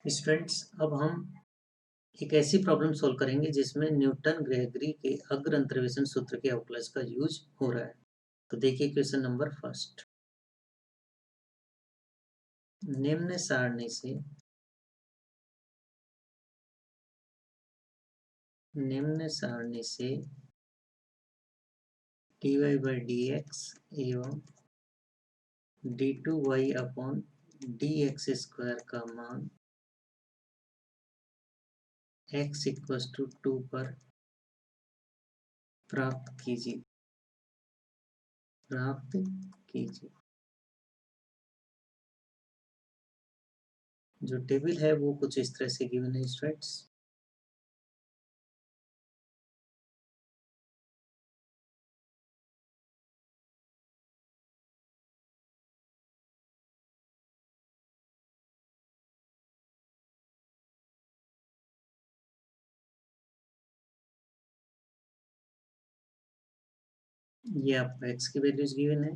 Students, अब हम एक ऐसी प्रॉब्लम सॉल्व करेंगे जिसमें न्यूटन ग्रेगरी के अग्र अंतर्वेशन सूत्र के अवकलज का यूज हो रहा है। तो देखिए क्वेश्चन नंबर फर्स्ट। निम्न सारणी से dy by dx एवं d2y अपॉन dx स्क्वायर का मान x इक्वल टू 2 पर प्राप्त कीजिए। जो टेबल है वो कुछ इस तरह से गिवन है स्टूडेंट्स। ये आपको x की वैल्यूज गिवन है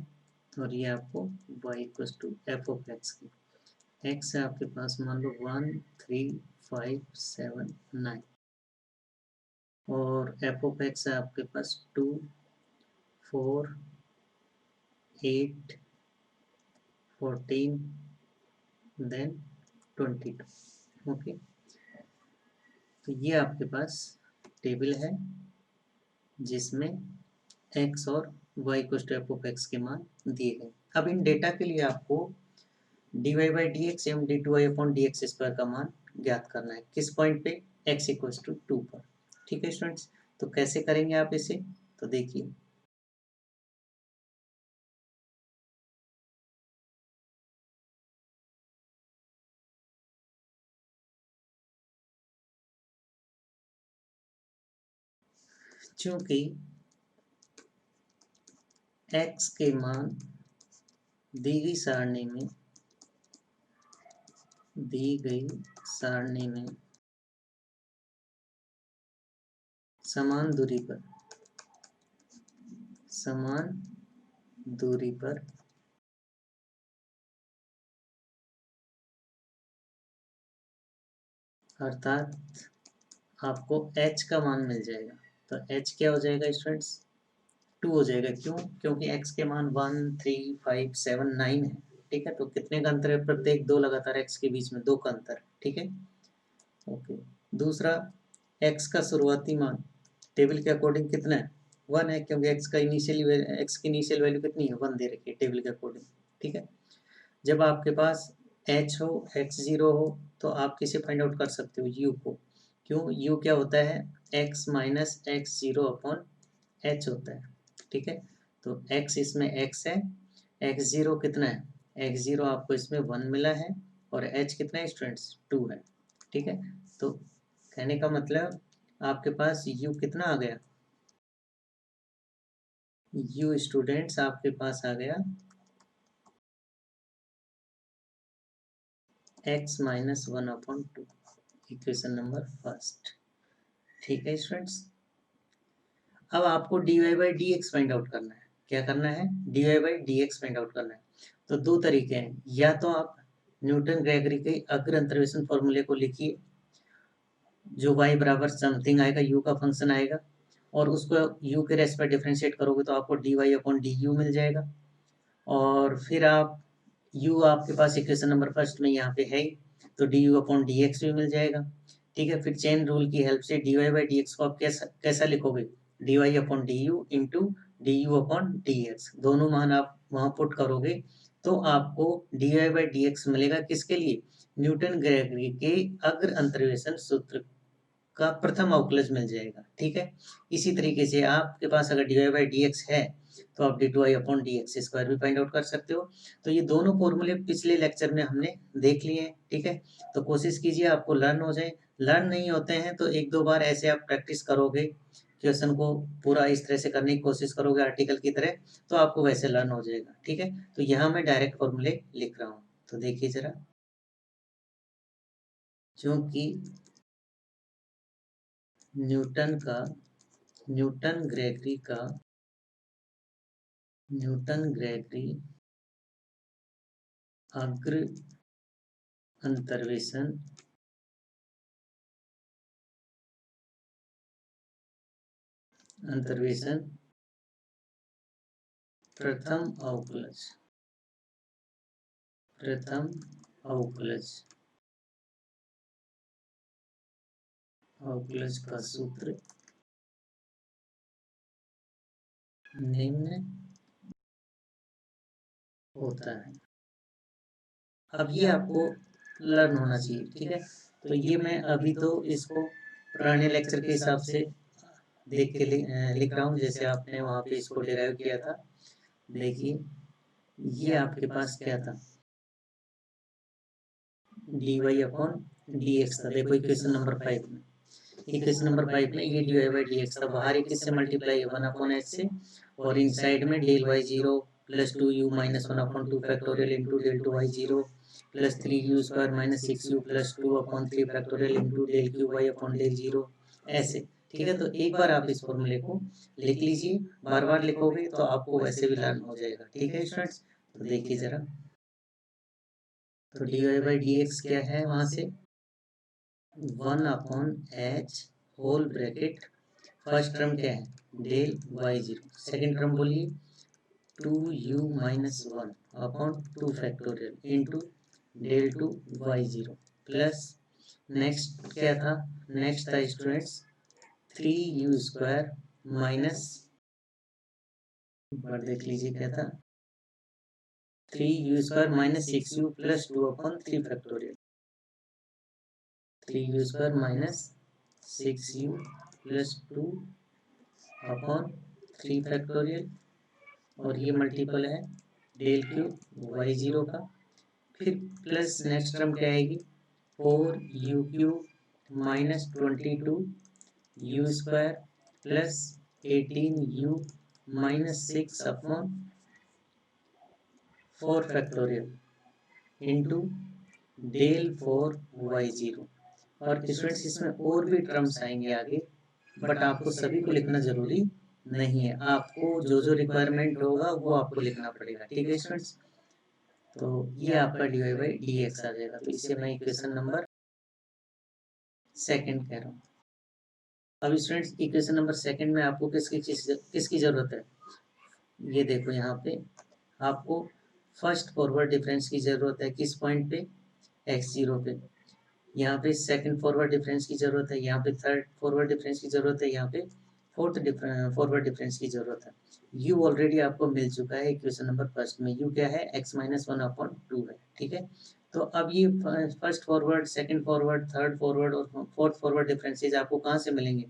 और ये आपको y equal to f of x की। x है आपके पास मान लो 1 3 5 7 9 और एफ ऑफ एक्स है आपके पास 2 4 8 14 देन 22। ओके, तो ये आपके पास टेबल है जिसमें x और y equal to f of x के मान दिए गए। अब इन डेटा के लिए आपको dy बाई डी एक्स एवं d two y upon d x square का मान ज्ञात करना है। किस पॉइंट पे? x इक्वल टू 2 पर। ठीक है स्टूडेंट्स, तो कैसे करेंगे आप इसे? तो देखिए, चूंकि x के मान दी गई सारणी में समान दूरी पर अर्थात आपको h का मान मिल जाएगा। तो h क्या हो जाएगा स्टूडेंट्स? 2 हो जाएगा। क्यों? क्योंकि x के मान 1 3 5 7 9 है। ठीक है, तो कितने का अंतर है? प्रत्येक दो लगातार x के बीच में 2 का अंतर। ठीक है, ओके। दूसरा, x का शुरुआती मान टेबल के अकॉर्डिंग कितना है? 1 है, क्योंकि x की इनिशियल वैल्यू कितनी है? 1 दे रखी है टेबल के अकॉर्डिंग। ठीक है, जब आपके पास h हो, x0 हो, तो आप किसे फाइंड आउट कर सकते हो? u को। क्यों? u क्या होता है? x minus x0 upon h होता है। ठीक है, तो x इसमें x है, x0 कितना है? x0 आपको इसमें 1 मिला है और h कितना है स्टूडेंट्स? 2 है। ठीक है, तो कहने का मतलब आपके पास u कितना आ गया? u स्टूडेंट्स आपके पास आ गया x minus 1 upon 2। Equation number first. ठीक है स्टूडेंट्स, अब आपको dy by d x find out करना है। क्या करना है? dy by d x find out करना है। तो दो तरीके हैं, या तो आप न्यूटन ग्रेगरी के अग्र अंतर्वेशन फॉर्मूले को लिखिए, जो y बराबर समथिंग आएगा, u का फंक्शन आएगा, और उसको u के रेस्पेक्ट डिफरेंशिएट करोगे तो आपको dy अपॉन डी यू मिल जाएगा। और फिर आप u आपके पास इक्वेशन नंबर फर्स्ट में यहाँ पे है ही, तो D you upon d x भी मिल जाएगा। ठीक है, फिर चेन रूल की हेल्प से dy बाई डी एक्स को आप कैसा कैसा लिखोगे? dy upon D you into D you upon d x. दोनों मान आप वहाँ पुट करोगे तो आपको dy बाई डी एक्स मिलेगा। किसके लिए? न्यूटन ग्रेगरी के अग्र अंतर्वेशन सूत्र का प्रथम अवकलज मिल जाएगा। ठीक है, इसी तरीके से आपके पास अगर d y by d x है तो आप d two y upon d x square भी फाइंड आउट कर सकते हो। तो ये दोनों फॉर्मूले पिछले लेक्चर में हमने देख लिए हैं। ठीक है, तो कोशिश कीजिए आपको लर्न हो जाए। लर्न नहीं होते हैं तो एक दो बार ऐसे आप प्रैक्टिस करोगे, क्वेश्चन को पूरा इस तरह से करने की कोशिश करोगे आर्टिकल की तरह, तो आपको वैसे लर्न हो जाएगा। ठीक है, तो यहाँ मैं डायरेक्ट फॉर्मूले लिख रहा हूँ, तो देखिए जरा। क्योंकि न्यूटन का न्यूटन ग्रेगरी अग्र अंतर्वेशन अंतर्वेशन प्रथम अवकलज, प्रथम अवकलज, अवकलज का सूत्र निम्न होता है। अब ये आपको लर्न होना चाहिए, ठीक है। तो ये मैं अभी तो इसको पुराने लेक्चर के हिसाब से देख के लिख रहा हूँ, जैसे आपने वहाँ पे इसको डिराइव किया था। देखिए ये आपके पास क्या था, dy अपॉन dx था। देखो इक्वेशन नंबर 5 में, इक्वेशन नंबर 5 में ये dy बाई dx था। बाहर एक किससे मल्टीप्लाई है, 1 अपॉन h से, और इनसाइड में del y zero plus 2u minus 1 upon 2 factorial into del 2y zero plus 3u square minus 6u plus 2 upon 3 factorial into del q y upon del zero, ऐसे, ठीक है। तो एक बार आप इस फॉर्मूले को लिख लीजिए, बार बार लिखोगे तो आपको वैसे भी लर्न हो जाएगा, ठीक है स्टूडेंट्स। तो देखिए जरा, तो dy बाई dx क्या है, वहां से 1 upon h whole bracket, first term क्या है del y zero, second term बोलिए 2u minus 1 upon 2 factorial into del two y zero plus, next क्या था, नेक्स्ट था स्टूडेंट्स 3u स्क्वायर माइनस, पर देख लीजिए क्या था, 3u square minus 6u plus 2 upon 3 factorial, 3u square minus 6u plus 2 upon 3 factorial, और ये मल्टीपल है डेल क्यूब वाई जीरो का, फिर प्लस नेक्स्ट टर्म क्या आएगी 4u cube minus 22u square plus 18u minus 6 upon 4 factorial into del 4y zero. और students इसमें और भी टर्म्स आएंगे आगे, बट आपको सभी को लिखना जरूरी नहीं है, आपको जो जो रिक्वायरमेंट होगा वो आपको लिखना पड़ेगा, ठीक है स्टूडेंट्स। तो ये आपका dy बाई dx आ जाएगा। तो इसे मैं इक्वेशन नंबर सेकंड कह रहा हूँ। अब स्टूडेंट्स इक्वेशन नंबर सेकंड में आपको किसकी जरूरत है, ये देखो यहाँ पे आपको फर्स्ट फॉरवर्ड डिफरेंस की जरूरत है, किस पॉइंट पे, x0 पे। यहाँ पे सेकंड फॉरवर्ड डिफरेंस की जरूरत है, यहाँ पे थर्ड फॉरवर्ड डिफरेंस की जरूरत है, यहाँ पे फोर्थ फॉरवर्ड डिफरेंस की जरूरत है। u ऑलरेडी आपको मिल चुका है इक्वेशन नंबर फर्स्ट में, u क्या है x माइनस 1 अपॉन 2 है, ठीक है। तो अब ये first forward, second forward, third forward और फोर्थ फॉरवर्ड डिफरेंसेज आपको कहाँ से मिलेंगे,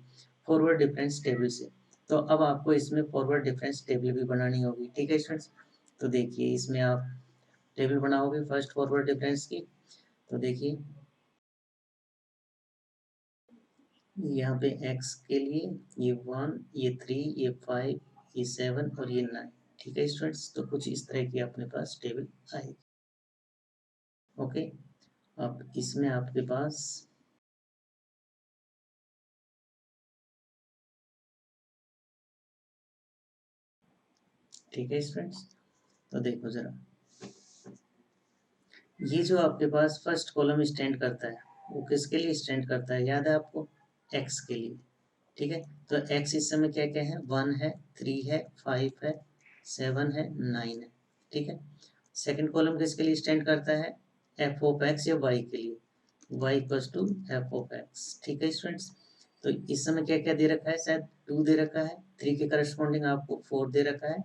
फॉरवर्ड डिफरेंस टेबल से। तो अब आपको इसमें फॉरवर्ड डिफरेंस टेबल भी बनानी होगी, ठीक है स्टूडेंट्स। तो देखिए इसमें आप टेबल बनाओगे फर्स्ट फॉरवर्ड डिफरेंस की। तो देखिए यहाँ पे x के लिए ये 1, ये 3, ये 5, ये 7 और ये 9, ठीक है स्टूडेंट्स। तो कुछ इस तरह की अपने पास टेबल आएगी, ओके। अब इसमें आपके पास ठीक है स्टूडेंट्स। तो देखो जरा, ये जो आपके पास फर्स्ट कॉलम स्टैंड करता है वो किसके लिए स्टैंड करता है, याद है आपको, x के लिए, ठीक है। तो x इस समय क्या क्या है, 1 है, 3 है, 5 है, 7 है, 9 है, ठीक है। सेकंड कॉलम किसके लिए स्टैंड करता है, f ऑफ x या y के लिए, y equals to f of x, ठीक है स्टूडेंट्स। तो इस समय क्या क्या दे रखा है, शायद 2 दे रखा है, 3 के करस्पॉन्डिंग आपको 4 दे रखा है,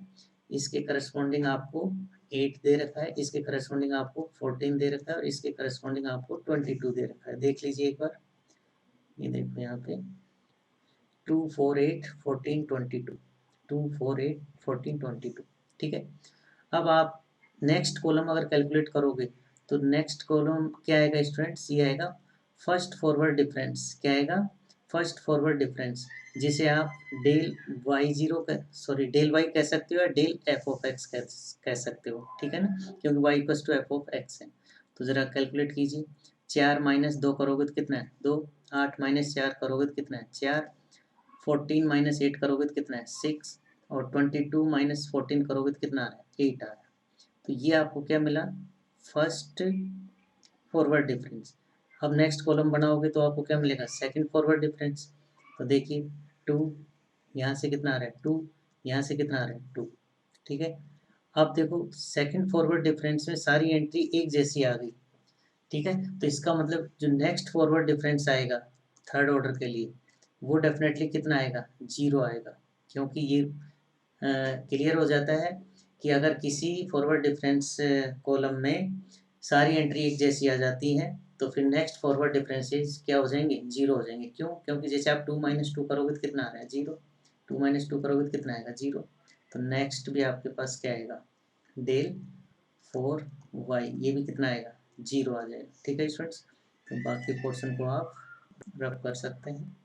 इसके करस्पॉन्डिंग आपको 8 दे रखा है, इसके करस्पॉन्डिंग आपको 14 दे रखा है, और इसके करस्पॉन्डिंग आपको 22 दे रखा है। देख लीजिए एक बार, ये देखो यहाँ पे 2 4 8 14 22, 2 4 8 14 22, ठीक है। अब आप नेक्स्ट कॉलम अगर कैलकुलेट करोगे तो नेक्स्ट कॉलम क्या आएगा स्टूडेंट्स, ये आएगा फर्स्ट फॉरवर्ड डिफरेंस, क्या आएगा, फर्स्ट फॉरवर्ड डिफरेंस, जिसे आप del y zero sorry del y कह सकते हो या डेल एफ ऑफ एक्स कह सकते हो, ठीक है ना, क्योंकि y equal to f of x है। तो जरा कैलकुलेट कीजिए, 4 माइनस 2 करोगे तो कितना है 2, 8 माइनस 4 करोगे तो कितना है 4, 14 माइनस 8 करोगे तो कितना है 6, और 22 माइनस 14 करोगे तो कितना आ रहा है 8 आ रहा है। तो ये आपको क्या मिला, फर्स्ट फॉरवर्ड डिफरेंस। अब नेक्स्ट कॉलम बनाओगे तो आपको क्या मिलेगा, सेकंड फॉरवर्ड डिफरेंस। तो देखिए 2 यहाँ से कितना आ रहा है 2, यहाँ से कितना आ रहा है 2, ठीक है। अब देखो सेकंड फॉरवर्ड डिफरेंस में सारी एंट्री एक जैसी आ गई, ठीक है। तो इसका मतलब जो नेक्स्ट फॉरवर्ड डिफरेंस आएगा थर्ड ऑर्डर के लिए वो डेफिनेटली कितना आएगा, 0 आएगा, क्योंकि ये क्लियर हो जाता है कि अगर किसी फॉरवर्ड डिफरेंस कॉलम में सारी एंट्री एक जैसी आ जाती है तो फिर नेक्स्ट फॉरवर्ड डिफरेंसेस क्या हो जाएंगे, 0 हो जाएंगे। क्यों? क्योंकि जैसे आप 2 - 2 करोगे तो कितना आ रहा है 0, 2 - 2 करोगे तो कितना आएगा 0। तो नेक्स्ट भी आपके पास क्या आएगा, डेल 4y, ये भी कितना आएगा 0 आ जाएगा, ठीक है स्टूडेंट्स। तो बाकी पोर्शन को आप रब कर सकते हैं।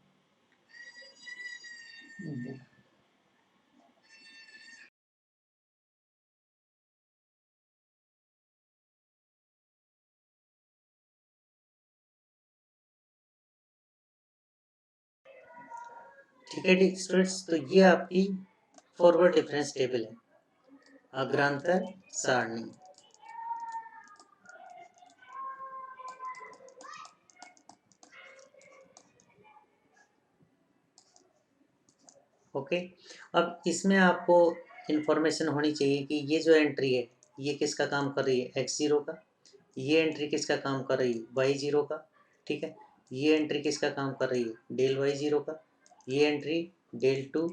ठीक है स्टूडेंट्स, तो ये आपकी फॉरवर्ड डिफरेंस टेबल है, अग्रांतर सारणी। ओके, अब इसमें आपको इंफॉर्मेशन होनी चाहिए कि ये जो एंट्री है ये किसका काम कर रही है, x0 का। ये एंट्री किसका काम कर रही है, y0 का, ठीक है। ये एंट्री किसका काम कर रही है, डेल y0 का। ये एंट्री डेल 2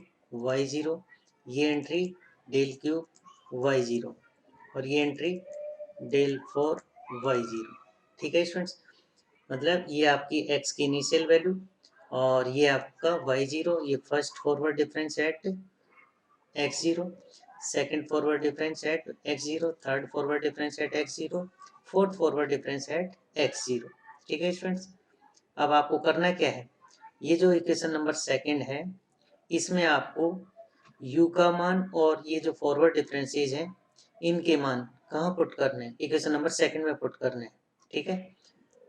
y0, ये एंट्री डेल क्यूब y0 और ये एंट्री डेल 4 y0, ठीक है स्टूडेंट्स। मतलब ये आपकी x की इनिशियल वैल्यू और ये आपका y0, ये first forward difference at x0, second forward difference at x0, third forward difference at x0, fourth forward difference at x0, ठीक है स्टूडेंट्स। अब आपको करना क्या है, ये जो इक्वेशन नंबर सेकंड है इसमें आपको u का मान और ये जो फॉरवर्ड डिफरेंसेज हैं इनके मान कहाँ पुट करने हैं, इक्वेशन नंबर सेकंड में पुट करने हैं, ठीक है।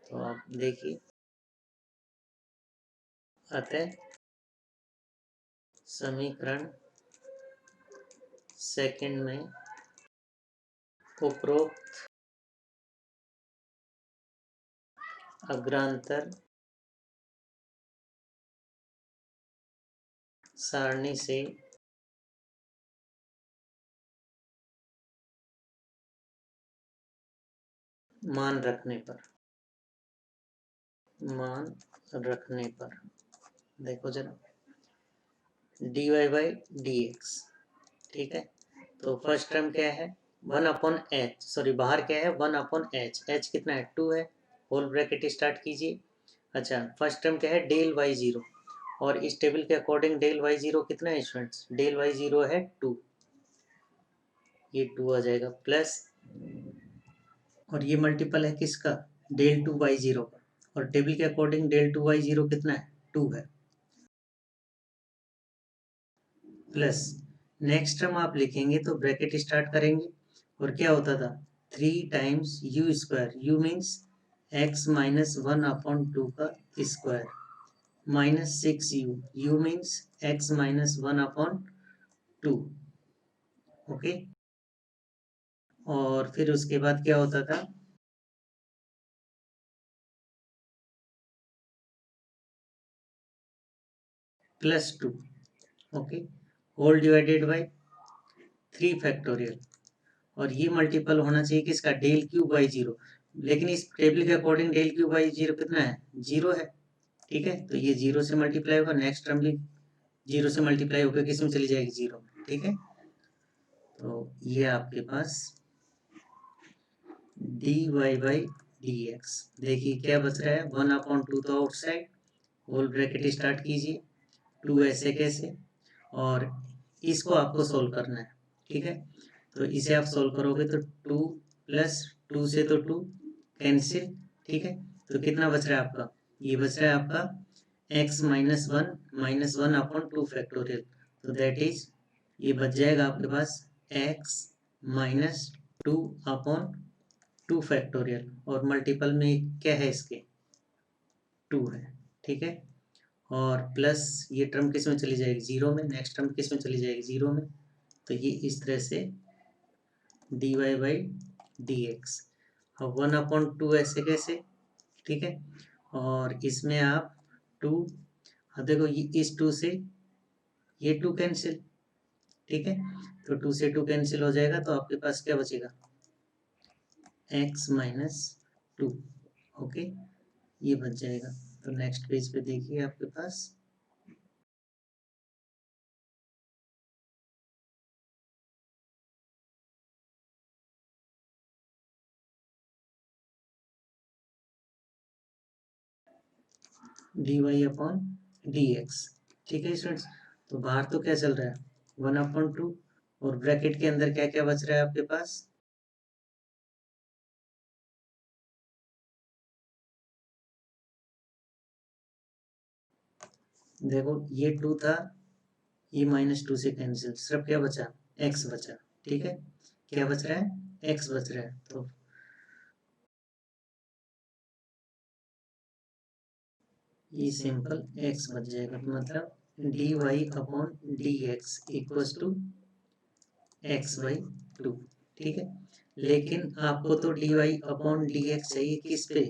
तो आप देखिए, अतः समीकरण सेकंड में उपरोक्त अग्रांतर सारणी से मान रखने पर देखो जरा dy बाई डी एक्स, ठीक है। तो फर्स्ट टर्म क्या है 1/h, सॉरी बाहर क्या है 1/h, h कितना है 2 है, होल ब्रैकेट स्टार्ट कीजिए। अच्छा, फर्स्ट टर्म क्या है डेल y0 और इस टेबल के अकॉर्डिंग डेल y0 कितना है स्टूडेंट्स, डेल y0 है 2, ये 2 आ जाएगा प्लस, और ये मल्टीपल है किसका, डेल 2y0 का, और टेबल के अकॉर्डिंग डेल 2y0 कितना है 2 है, प्लस नेक्स्ट टर्म आप लिखेंगे तो ब्रैकेट स्टार्ट करेंगे और क्या होता था 3 times u square, u means x minus 1/2 का square minus 6u, u means x minus 1/2, okay. और फिर उसके बाद क्या होता था +2, okay, whole divided by 3 factorial, और ये मल्टीपल होना चाहिए किसका, डेल क्यूब बाई 0, लेकिन इस टेबल के अकॉर्डिंग डेल क्यूब बाई 0 कितना है 0 है, ठीक है। तो ये 0 से मल्टीप्लाई होगा, नेक्स्ट टर्म भी 0 से मल्टीप्लाई होकर किस में चली जाएगी 0, ठीक है। तो ये आपके पास dy बाई dx, देखिए क्या बच रहा है 1/2 तो आउटसाइड, होल ब्रैकेट स्टार्ट कीजिए, 2 ऐसे कैसे, और इसको आपको सोल्व करना है, ठीक है। तो इसे आप सोल्व करोगे तो 2 प्लस 2 से तो 2 कैंसिल, ठीक है। तो कितना बच रहा है आपका, ये बच रहा है आपका x minus one upon 2 factorial, तो दैट इज ये बच जाएगा आपके पास x माइनस 2 अपॉन 2 फैक्टोरियल, और मल्टीपल में क्या है इसके 2 है, ठीक है। और प्लस ये टर्म किस में चली जाएगी 0 में, नेक्स्ट टर्म किस में चली जाएगी 0 में, तो ये इस तरह से dy बाई डी एक्स, अब 1/2 ऐसे कैसे, ठीक है। और इसमें आप 2, अब देखो ये इस 2 से ये 2 कैंसिल, ठीक है, तो 2 से 2 कैंसिल हो जाएगा, तो आपके पास क्या बचेगा, x माइनस 2, ओके, ये बच जाएगा। तो नेक्स्ट पेज पे देखिए आपके पास dy अपॉन dx, ठीक है स्टूडेंट्स। तो बाहर तो क्या चल रहा है, 1/2, और ब्रैकेट के अंदर क्या क्या बच रहा है आपके पास, देखो ये 2 था, ये -2 से कैंसिल, सिर्फ क्या बचा, x बचा, ठीक है, क्या बच रहा है, x बच रहा है, तो ये सिंपल x बच जाएगा, तो मतलब dy upon dx equals to x/2, ठीक है। लेकिन आपको तो dy अपॉन dx चाहिए किस पे,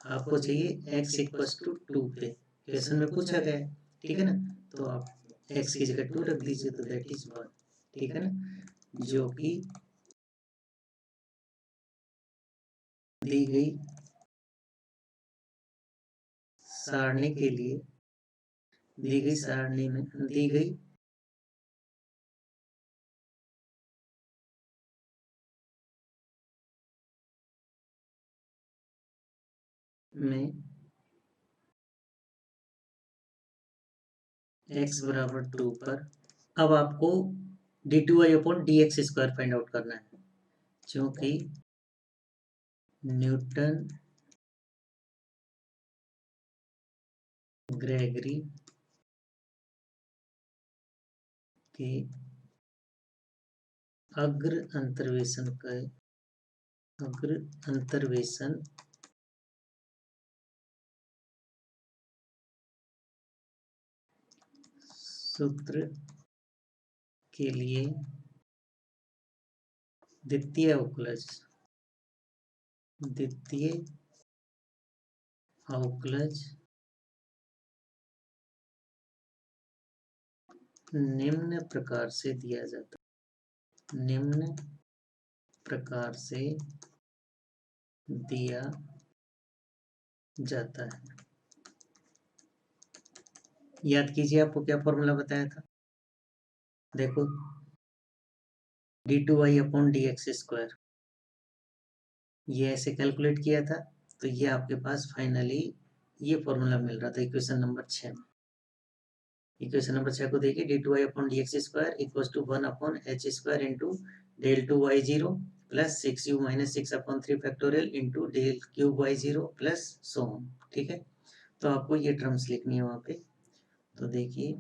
आपको चाहिए x इक्वल्स टू 2 पे, क्वेश्चन में पूछा गया है, ठीक है ना, तो आप x की जगह 2 रख दीजिए, तो दैट इज 1, ठीक है ना, जो कि दी गई सारणी के लिए, दी गई सारणी में दी गई में x बराबर 2 पर अब आपको d2y upon dx square find out करना है, क्योंकि न्यूटन ग्रेगरी के अग्र अंतर्वेशन सूत्र के लिए द्वितीय अवकलज निम्न प्रकार से दिया जाता है, निम्न प्रकार से दिया जाता है। याद कीजिए आपको क्या फॉर्मूला बताया था, देखो d2y अपॉन dx स्क्वायर, ये ऐसे कैलकुलेट किया था, तो ये आपके पास फाइनली ये फॉर्मूला मिल रहा था इक्वेशन नंबर 6 में। इक्वेशन नंबर 6 को देखिए, d2y upon dx square equals to 1 upon h square into del 2y0 plus 6u minus 6 upon 3 factorial into del cube y0 plus so on, ठीक है। तो आपको ये टर्म्स लिखनी है वहाँ पे, तो देखिए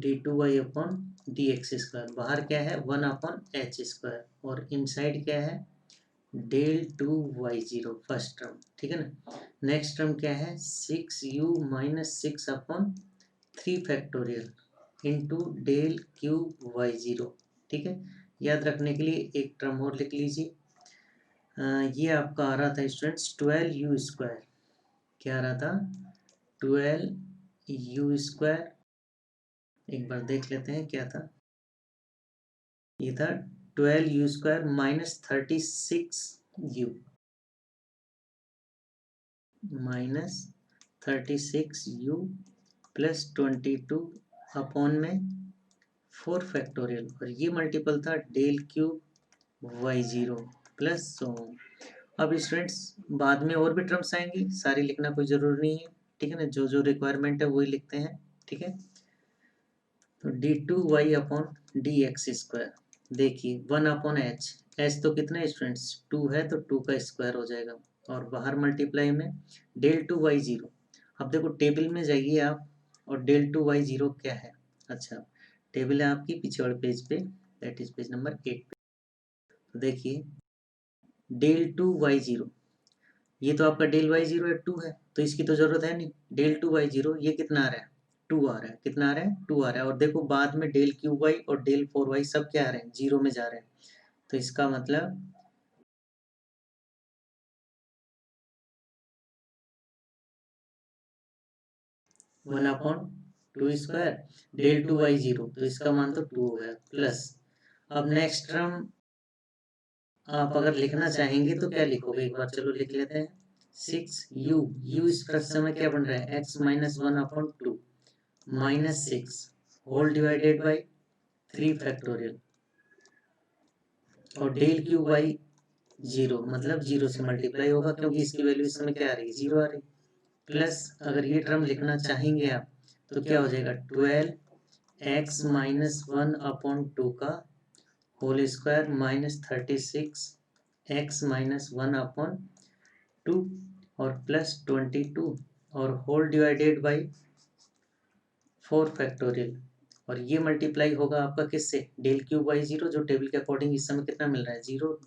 d2y अपॉन dx स्क्वायर, बाहर क्या है 1 अपॉन h स्क्वायर, और इनसाइड क्या है डेल 2y0 फर्स्ट टर्म, ठीक है ना। नेक्स्ट टर्म क्या है 6u minus 6 upon 3 factorial into del cube y0, ठीक है। याद रखने के लिए एक टर्म और लिख लीजिए, ये आपका आ रहा था स्टूडेंट्स 12u स्क्वायर, क्या आ रहा था 12u स्क्वायर, एक बार देख लेते हैं क्या था, ये था 12u square minus 36u minus 36u plus 22 upon में 4 फैक्टोरियल, और ये मल्टीपल था डेल क्यूब y0 प्लस सो। अब स्टूडेंट्स बाद में और भी टर्म्स आएंगी, सारी लिखना कोई जरूरी नहीं है, ठीक है ना, जो जो रिक्वायरमेंट है वही लिखते हैं, ठीक है। तो d2y upon d x square, देखिए 1 अपॉन एच तो कितना स्टूडेंट्स 2 है, तो 2 का स्क्वायर हो जाएगा, और बाहर मल्टीप्लाई में डेल 2y0, अब देखो टेबल में जाइए आप, और डेल 2y0 क्या है, अच्छा टेबल है आपकी पीछे वाले पेज पे, दैट इज पेज नंबर 8 पे, तो देखिए डेल 2y0, ये तो आपका डेल y0 है 2 है, तो इसकी तो जरूरत है नहीं, डेल 2y0 ये कितना आ रहा है 2 आ रहा है, कितना आ रहा है 2 आ रहा है, और देखो बाद में डेल क्यू वाई और डेल 4y सब क्या आ रहे हैं 0 में जा रहे हैं, तो इसका मतलब 1 अपॉन 2 स्क्वायर डेल 2y 0, तो इसका मान तो 2 हो गया, प्लस अब नेक्स्ट टर्म आप अगर लिखना चाहेंगे तो क्या लिखोगे, एक बार चलो लिख लेते हैं। 6u इस समय क्या बन रहा है, x minus 1 upon 2 minus 6 whole divided by 3 factorial, और डेल क्यू बाई 0 मतलब 0 से मल्टीप्लाई होगा क्योंकि इसकी वैल्यू इस समय क्या आ रही है, 0 आ रही, प्लस अगर ये टर्म लिखना चाहेंगे आप तो क्या हो जाएगा, 12 x माइनस 1 अपॉन 2 का whole square minus 36 x minus 1 upon 2 और प्लस 22 और होल डिवाइडेड बाई 4 फैक्टोरियल, और ये मल्टीप्लाई होगा आपका किससे, डेल क्यूब बाई 0, जो टेबल के अकॉर्डिंग इस समय कितना मिल रहा है, 0,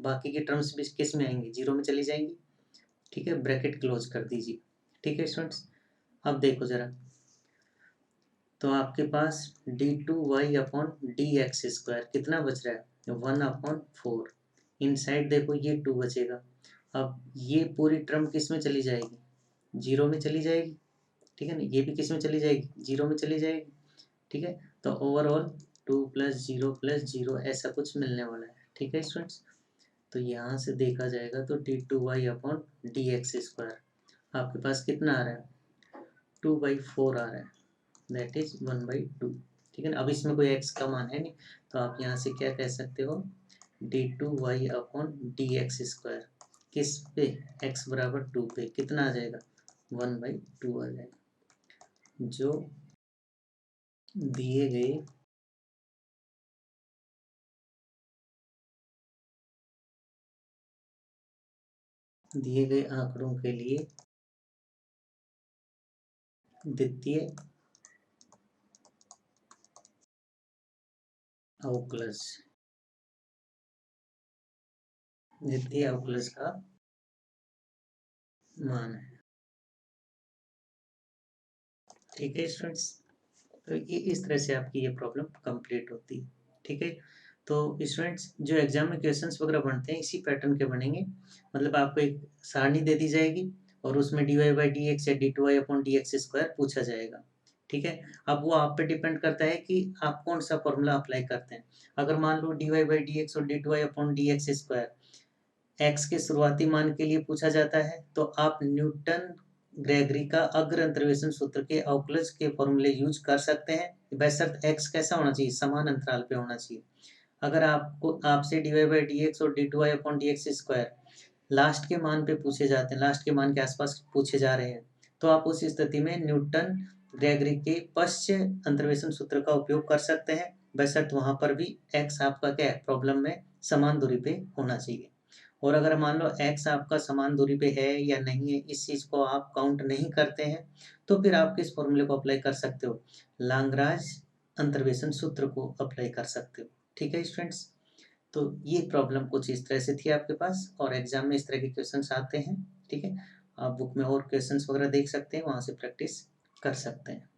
बाकी की टर्म्स भी किस में आएंगी, 0 में चली जाएंगी। ठीक है, ब्रैकेट क्लोज कर दीजिए। ठीक है स्टूडेंट्स, अब देखो जरा, तो आपके पास d2y upon d x square कितना बच रहा है, 1 अपॉन 4, इन साइड देखो ये 2 बचेगा। अब ये पूरी टर्म किस में चली जाएगी, 0 में चली जाएगी। ठीक है ना, ये भी किस में चली जाएगी, 0 में चली जाएगी। ठीक है, तो ओवरऑल 2 प्लस 0 ऐसा कुछ मिलने वाला है। ठीक है स्टूडेंट्स, तो यहाँ से देखा जाएगा तो d2y upon d x square आपके पास कितना आ रहा है, 2/4 आ रहा है, दैट इज 1/2। ठीक है ना, अब इसमें कोई x का मान है नहीं, तो आप यहाँ से क्या कह सकते हो, d2y upon d x square किस पे, x बराबर 2 पे कितना आ जाएगा, 1/2 आ जाएगा, जो दिए गए आंकड़ों के लिए द्वितीय अवकलज का मान है। ठीक है स्टूडेंट्स, तो ये इस तरह से आपकी ये प्रॉब्लम कंप्लीट होती है। ठीक है, तो स्टूडेंट्स जो एग्जाम में क्वेश्चंस वगैरह बनते हैं इसी पैटर्न के बनेंगे, मतलब आपको एक सारणी दे दी जाएगी और उसमें dy/dx या d2y अपॉन dx स्क्वायर पूछा जाएगा। ठीक है, अब वो आप पे डिपेंड करता है कि आप कौन सा फॉर्मूला अप्लाई करते हैं। अगर मान लो dy/dx और d2y upon dx square x के शुरुआती मान के लिए पूछा जाता है, तो आप न्यूटन ग्रेगरी का अग्र अंतर्वेशन सूत्र के अवकलज के फॉर्मूले यूज कर सकते हैं, बशर्ते x कैसा होना चाहिए, समान अंतराल पे होना चाहिए। अगर आपसे dy/dx और d2y upon dx square last के मान पे पूछे जाते हैं, लास्ट के मान के आसपास पूछे जा रहे हैं, तो आप उस स्थिति में न्यूटन ग्रेगरी के पश्च अंतर्वेशन सूत्र का उपयोग कर सकते हैं, बशर्ते वहां पर भी x आपका क्या है, प्रॉब्लम में समान दूरी पे होना चाहिए। और अगर मान लो x आपका समान दूरी पे है या नहीं है, इस चीज़ को आप काउंट नहीं करते हैं, तो फिर आप किस फॉर्मूले को अप्लाई कर सकते हो, लाग्रांज अंतर्वेशन सूत्र को अप्लाई कर सकते हो। ठीक है स्टूडेंट्स, तो ये प्रॉब्लम कुछ इस तरह से थी आपके पास, और एग्जाम में इस तरह के क्वेश्चंस आते हैं। ठीक है, आप बुक में और क्वेश्चंस वगैरह देख सकते हैं, वहाँ से प्रैक्टिस कर सकते हैं।